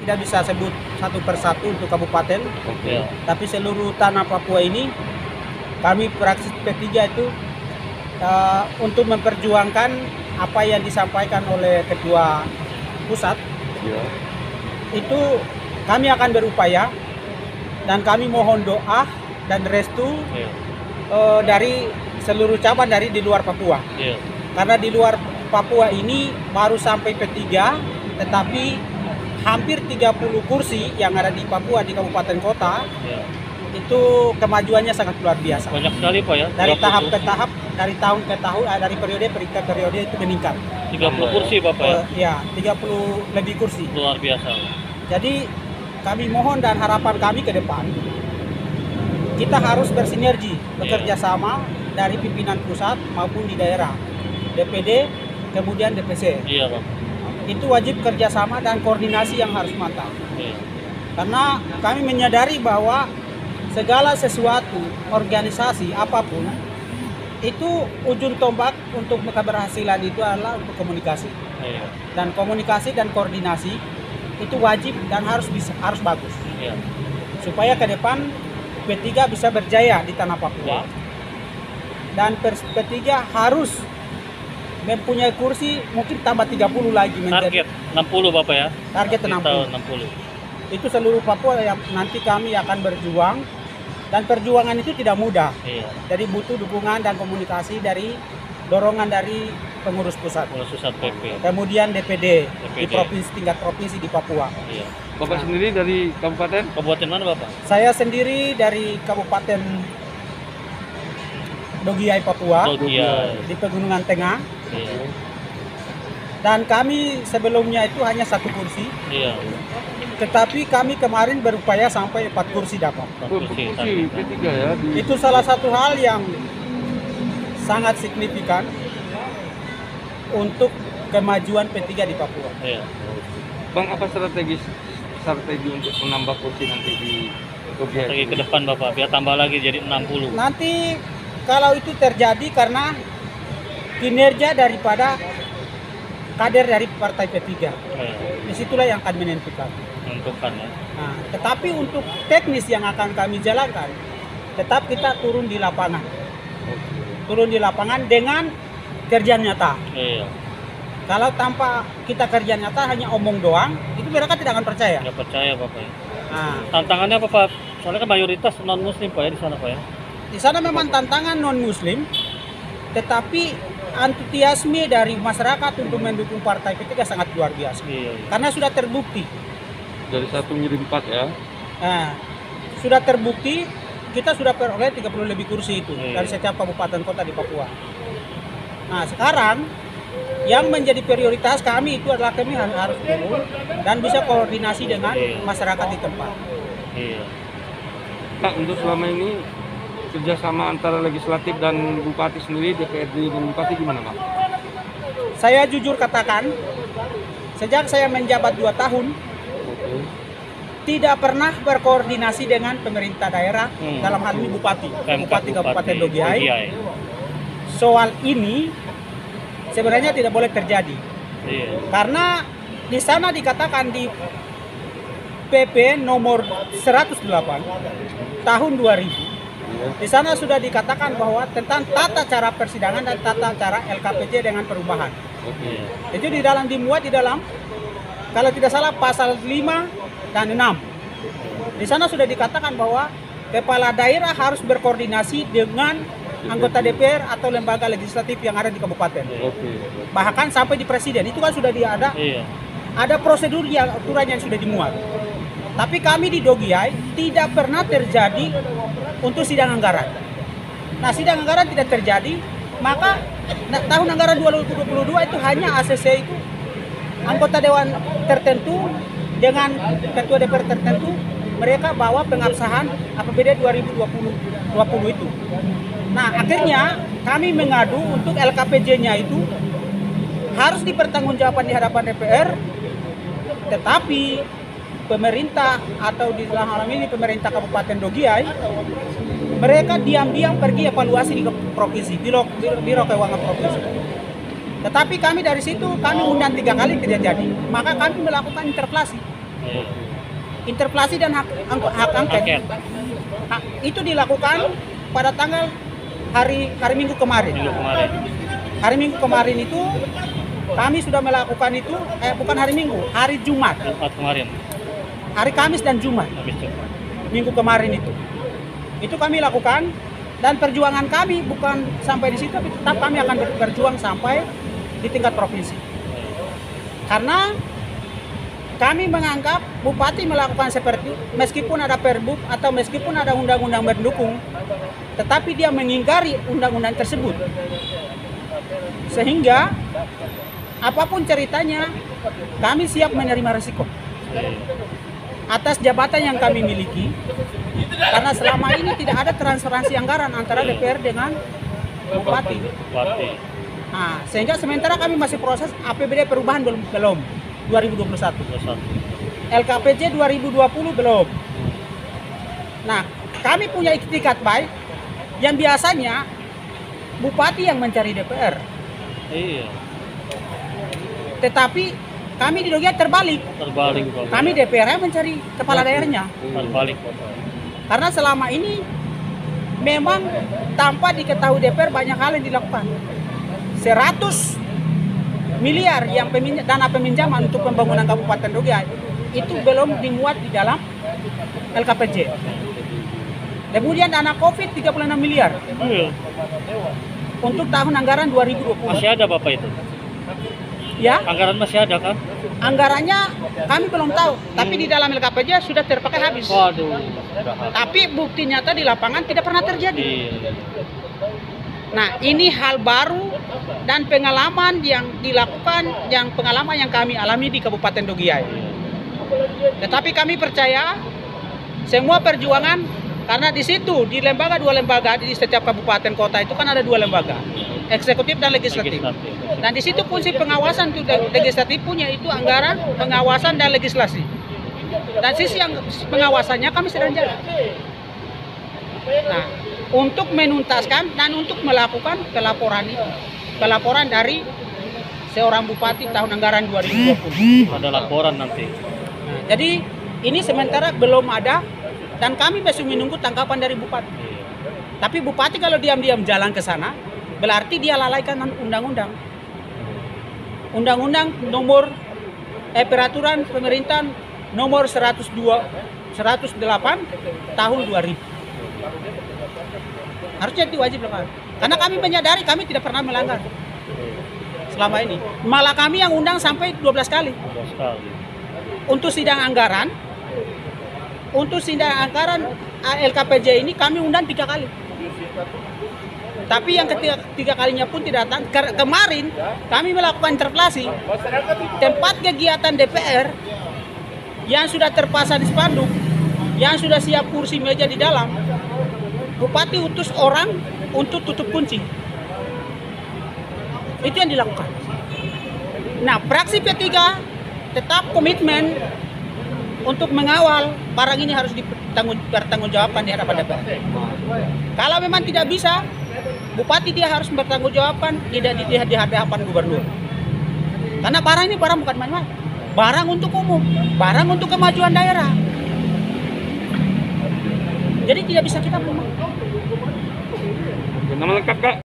tidak bisa sebut satu persatu untuk kabupaten, Oke. tapi seluruh tanah Papua ini kami praksi P3 itu untuk memperjuangkan apa yang disampaikan oleh ketua pusat. Ya. Itu kami akan berupaya dan kami mohon doa dan restu Iya. dari seluruh cabang dari di luar Papua. Iya. Karena di luar Papua ini baru sampai P3, tetapi hampir 30 kursi yang ada di Papua di kabupaten kota Iya. itu kemajuannya sangat luar biasa. Banyak sekali Pak ya. Dari 30 tahap ke kursi. tahap, dari tahun ke tahun, dari periode ke periode itu meningkat. 30 kursi Bapak ya. Ya, 30 lebih kursi. Luar biasa. Jadi kami mohon dan harapan kami ke depan kita harus bersinergi, bekerja sama dari pimpinan pusat maupun di daerah, DPD, kemudian DPC. Iya Pak. Itu wajib kerjasama dan koordinasi yang harus mantap. Iya. Karena kami menyadari bahwa segala sesuatu, organisasi apapun, itu ujung tombak untuk keberhasilan itu adalah untuk komunikasi. Iya. Dan komunikasi dan koordinasi itu wajib dan harus bagus. Iya. Supaya ke depan P3 bisa berjaya di tanah Papua. Dan P3 harus mempunyai kursi mungkin tambah 30 lagi Target 60 Bapak ya. target Di 60. tahun 60. Itu seluruh Papua yang nanti kami akan berjuang, dan perjuangan itu tidak mudah. Iya. Jadi butuh dukungan dan komunikasi dari dorongan dari pengurus pusat. Pusat PP. Kemudian DPD di DPD. provinsi, tingkat provinsi di Papua. Iya. Bapak sendiri dari kabupaten? Kabupaten mana Bapak? Saya sendiri dari Kabupaten Dogiai, Papua, Iya. di Pegunungan Tengah. Iya. Dan kami sebelumnya itu hanya satu kursi, Iya. tetapi kami kemarin berupaya sampai 4 kursi dapat. Kursi Kursi. P3 ya. Itu salah satu hal yang sangat signifikan untuk kemajuan P3 di Papua. Iya. Bang, apa strategi untuk menambah kursi nanti di Jogja? Lagi ke depan Bapak biar tambah lagi jadi 60. Nanti kalau itu terjadi karena kinerja daripada kader dari Partai P3, Iya. disitulah yang akan menentukan. Menentukan ya. Nah, tetapi untuk teknis yang akan kami jalankan, tetap kita turun di lapangan. Turun di lapangan dengan kerja nyata. Iya. Kalau tanpa kita kerja nyata hanya omong doang, itu mereka tidak akan percaya. Nggak percaya Bapak ya. Nah, Tantangannya apa Pak? Soalnya kan mayoritas non Muslim Pak ya di sana Pak ya. di sana memang tantangan non-Muslim, tetapi antusiasme dari masyarakat untuk mendukung Partai P3 sangat luar biasa. Iya. Karena sudah terbukti. Dari 1 menjadi 4 ya. Nah, sudah terbukti kita sudah peroleh 30 lebih kursi itu Iya. dari setiap kabupaten kota di Papua. Nah, sekarang yang menjadi prioritas kami itu adalah kami harus turun dan bisa koordinasi dengan Iya. masyarakat di tempat. Iya. Pak, untuk selama ini kerjasama antara legislatif dan bupati sendiri, DPRD dan bupati gimana Pak? Saya jujur katakan, sejak saya menjabat 2 tahun, Oke. tidak pernah berkoordinasi dengan pemerintah daerah, Hmm. dalam hal ini bupati Pemkab Kabupaten Dogiai. Dogiai. Soal ini sebenarnya tidak boleh terjadi. Iya. Karena di sana dikatakan di PP nomor 108 tahun 2000, Iya. di sana sudah dikatakan bahwa tentang tata cara persidangan dan tata cara LKPJ dengan perubahan. Oke. Iya. Itu dimuat di dalam, kalau tidak salah pasal 5 dan 6. Di sana sudah dikatakan bahwa kepala daerah harus berkoordinasi dengan anggota DPR atau lembaga legislatif yang ada di kabupaten. Oke. Bahkan sampai di presiden itu kan sudah Iya. ada prosedur yang aturan yang sudah dimuat. Tapi kami di Dogiai tidak pernah terjadi untuk sidang anggaran. Nah, sidang anggaran tidak terjadi, maka tahun anggaran 2022 itu hanya ACC itu anggota dewan tertentu dengan ketua DPR tertentu, mereka bawa pengabsahan APBD 2020 itu. Nah, akhirnya kami mengadu untuk LKPJ-nya itu harus dipertanggungjawabkan di hadapan DPR, tetapi pemerintah atau di dalam hal ini pemerintah Kabupaten Dogiai, mereka diam-diam pergi evaluasi di provinsi, biro keuangan provinsi. Tetapi kami dari situ, kami undang 3 kali tidak jadi, maka kami melakukan interpelasi Iya. Interpelasi dan hak angket. Angket. Itu dilakukan pada tanggal hari Minggu kemarin. Minggu kemarin. Hari Minggu kemarin itu kami sudah melakukan itu, bukan hari Minggu, hari Jumat. Jumat kemarin. Hari Kamis dan Jumat. Habis itu. Minggu kemarin itu. Itu kami lakukan dan perjuangan kami bukan sampai di situ, tapi tetap kami akan berjuang sampai di tingkat provinsi. Karena kami menganggap bupati melakukan seperti meskipun ada perbuk atau meskipun ada undang-undang mendukung, tetapi dia mengingkari undang-undang tersebut. Sehingga apapun ceritanya, kami siap menerima resiko atas jabatan yang kami miliki, karena selama ini tidak ada transparansi anggaran antara DPR dengan bupati. Nah, sehingga sementara kami masih proses APBD perubahan belum 2021. LKPJ 2020 belum. Nah, kami punya itikat baik yang biasanya bupati yang mencari DPR. Iya. Tetapi kami di Dogiyai terbalik. Kami DPR mencari kepala daerahnya. Terbalik. Karena selama ini memang tanpa diketahui DPR banyak hal yang dilakukan. 100 miliar yang dana peminjaman untuk pembangunan Kabupaten Dogiyai itu belum dimuat di dalam LKPJ. Kemudian dana COVID 36 miliar Iya. untuk tahun anggaran 2020. Masih ada Bapak itu? Ya, Anggaran masih ada kan? anggarannya kami belum tahu, tapi di dalam LKPJ sudah terpakai habis. Waduh. Tapi bukti nyata di lapangan tidak pernah terjadi. Iya. Nah, ini hal baru dan pengalaman yang dilakukan, pengalaman yang kami alami di Kabupaten Dogiyai. Tetapi kami percaya semua perjuangan, karena di situ di dua lembaga di setiap kabupaten kota itu kan ada 2 lembaga, eksekutif dan legislatif. Dan di situ fungsi pengawasan itu legislatif punya itu anggaran, pengawasan dan legislasi. Dan sisi yang pengawasannya kami sedang jalan. Nah, untuk menuntaskan dan untuk melakukan pelaporan dari seorang bupati tahun anggaran 2020. Ada laporan nanti. Nah, jadi ini sementara belum ada dan kami masih menunggu tanggapan dari bupati. Tapi bupati kalau diam-diam jalan ke sana, berarti dia lalaikan undang-undang. Undang-undang nomor peraturan pemerintahan nomor 108 tahun 2000. Harusnya itu wajib dilakukan. Karena kami menyadari kami tidak pernah melanggar selama ini. Malah kami yang undang sampai 12 kali. 12 kali. Untuk sidang anggaran LKPJ ini kami undang 3 kali. Tapi yang ketiga kalinya pun tidak datang. Kemarin kami melakukan interpelasi tempat kegiatan DPR yang sudah terpasang di spanduk, yang sudah siap kursi meja di dalam. Bupati utus orang untuk tutup kunci. Itu yang dilakukan. Nah, fraksi P3 tetap komitmen untuk mengawal barang ini harus dipertanggungjawabkan di hadapan DPR. Kalau memang tidak bisa, bupati dia harus bertanggungjawabkan di hadapan gubernur. Karena barang ini barang bukan main-main. Barang untuk umum, barang untuk kemajuan daerah. Jadi tidak bisa kita Nama lengkap Kak?